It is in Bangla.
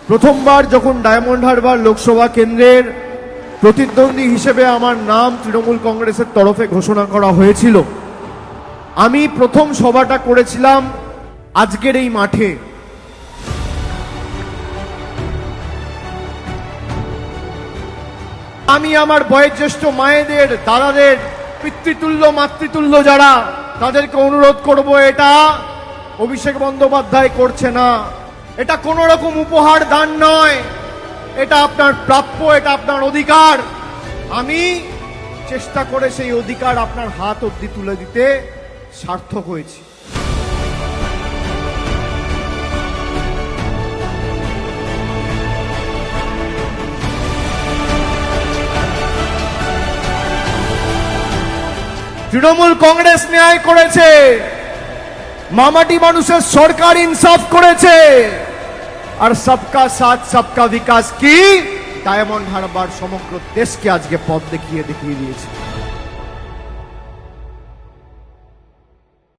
প্রথমবার যখন ডায়মন্ড হারবার লোকসভা কেন্দ্রের প্রতিদ্বন্দ্বী হিসেবে আমার নাম তৃণমূল কংগ্রেসের তরফে ঘোষণা করা হয়েছিল, আমি প্রথম সভাটা করেছিলাম আজকের এই মাঠে। আমি আমার বয়োজ্যেষ্ঠ মায়েদের, দাদাদের, পিতৃতুল্য মাতৃতুল্য যারা, তাদেরকে অনুরোধ করব, এটা অভিষেক বন্দ্যোপাধ্যায় করছে না, এটা কোনো রকম উপহার দান নয়, এটা আপনার প্রাপ্য, এটা আপনার অধিকার। আমি চেষ্টা করে সেই অধিকার আপনার হাত অবধি তুলে দিতে সার্থক হয়েছি। তৃণমূল কংগ্রেস ন্যায় করেছে, মামাটি মানুষের সরকার ইনসাফ করেছে, আর সবকা সাথ সবকা বিকাশ কি ডায়মন্ড হারবার সমগ্র দেশকে আজকে পথ দেখিয়ে দিয়েছে।